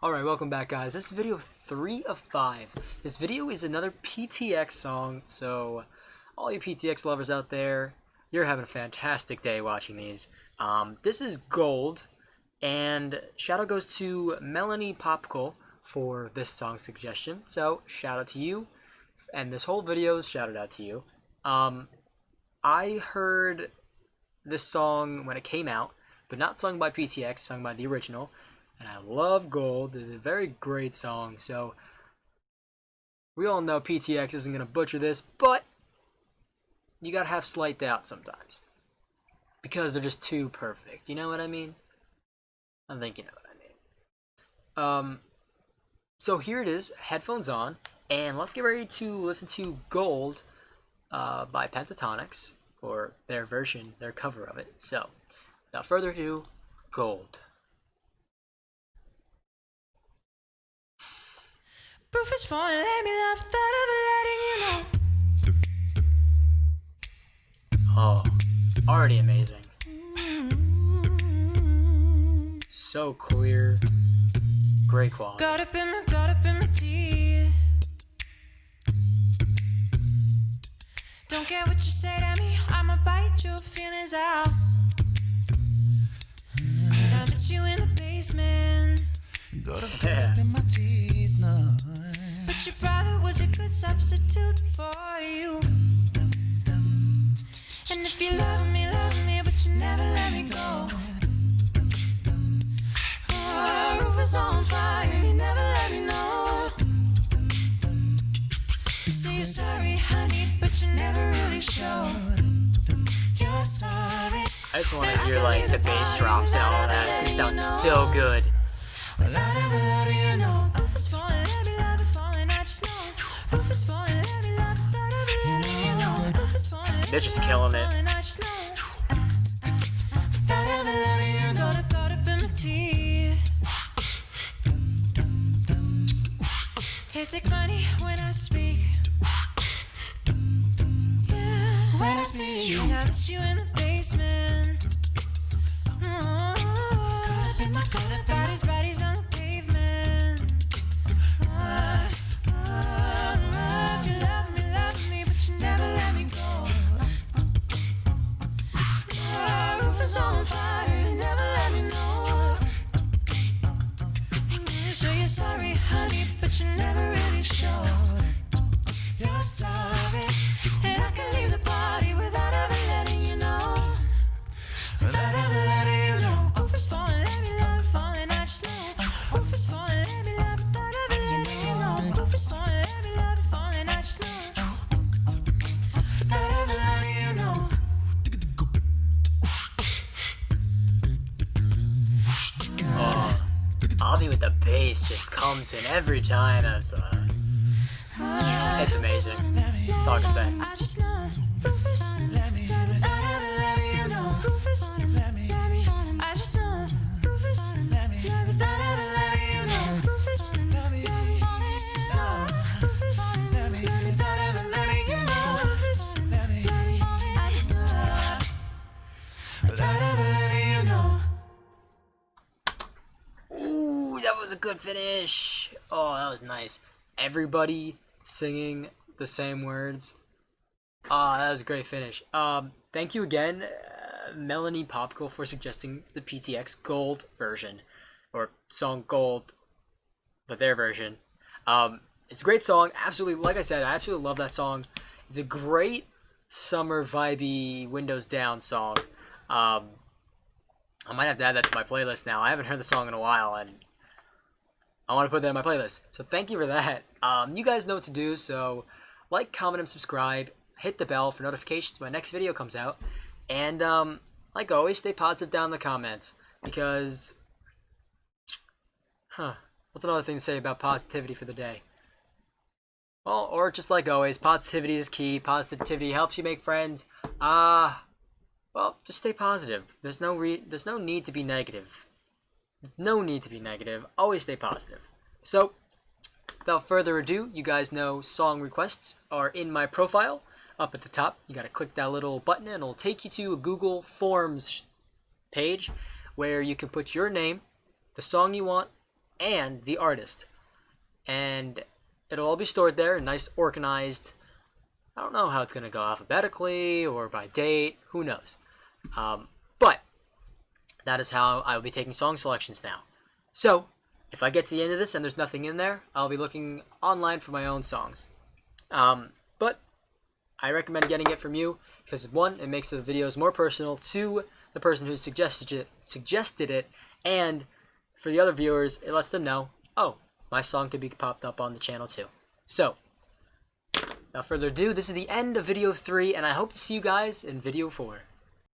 Alright, welcome back guys. This is video 3 of 5. This video is another PTX song, so all you PTX lovers out there, you're having a fantastic day watching these. This is Gold, and shout out goes to Melanie Popkle for this song suggestion, so shout out to you, and this whole video is shouted out to you. I heard this song when it came out, but not sung by PTX, sung by the original. And I love Gold. It's a very great song. So we all know PTX isn't going to butcher this, but you got to have slight doubt sometimes. Because they're just too perfect. You know what I mean? I think you know what I mean. So here it is, headphones on, and let's get ready to listen to Gold by Pentatonics, or their version, their cover of it. So, without further ado, Gold. Proof is falling, let me love, thought of letting you know. Oh, already amazing. So clear, great quality. Got up in my teeth. Don't care what you say to me, I'ma bite your feelings out. I missed you in the basement. Got up in my teeth now. But your brother was a good substitute for you. And if you love me, but you never let me go. Oh, roof is on fire, you never let me know. You say you're sorry, honey, but you never really show. You're sorry. I just want to hear like the bass drops and all that. It sounds so good. Without ever letting you know. Roof is falling, let me love it falling, I just know. Roof is falling, let me love it, without ever letting you know. Roof is falling, let me They're just love killing it it. falling, I just know. Without ever letting you know. Got up in my teeth. Tastes like money when I speak. Yeah, when I speak. Now it's you in the basement. Bodies on the pavement. If you love me, but you never let me go. Roof is on fire, you never let me know. So you're sorry, honey, but you never really show. You're sorry, and I can leave the party without ever letting you know. Without ever letting you know. Roof is falling, let me love it falling, I just know. Roof is falling, let me love it, without ever letting you know. Roof is falling, let me love it falling, I just know. Without ever letting you know. Oh, Avi with the bass just comes in every time. It's amazing. That's all I can say. I just know. Roof is let me without ever letting you know. Roof is let me I just know. Roof is let me without ever letting you know. Roof is let me Roof is let me without ever letting you know. Roof is let me I just know. Without ever letting you know. Ooh, that was a good finish. Oh, that was nice. Everybody singing the same words. Ah, that was a great finish. Thank you again, Melanie Popkle, for suggesting the PTX Gold version, or song Gold, but their version. It's a great song. Absolutely, like I said, I absolutely love that song. It's a great summer vibey Windows Down song. I might have to add that to my playlist now. I haven't heard the song in a while, and I want to put that in my playlist. So thank you for that. You guys know what to do, so like, comment, and subscribe. Hit the bell for notifications when my next video comes out. And like always, stay positive down in the comments. Because, what's another thing to say about positivity for the day? Well, or just like always, positivity is key. Positivity helps you make friends. Well, just stay positive. There's no need to be negative. No need to be negative. Always stay positive. So, without further ado, you guys know song requests are in my profile up at the top. You gotta click that little button and it'll take you to a Google Forms page where you can put your name, the song you want, and the artist. And it'll all be stored there, nice organized. I don't know how it's going to go alphabetically or by date. Who knows? But that is how I will be taking song selections now. So, if I get to the end of this and there's nothing in there, I'll be looking online for my own songs. But I recommend getting it from you because, one, it makes the videos more personal to the person who suggested it, and for the other viewers, it lets them know, oh, my song could be popped up on the channel too. So, without further ado, this is the end of video 3, and I hope to see you guys in video 4.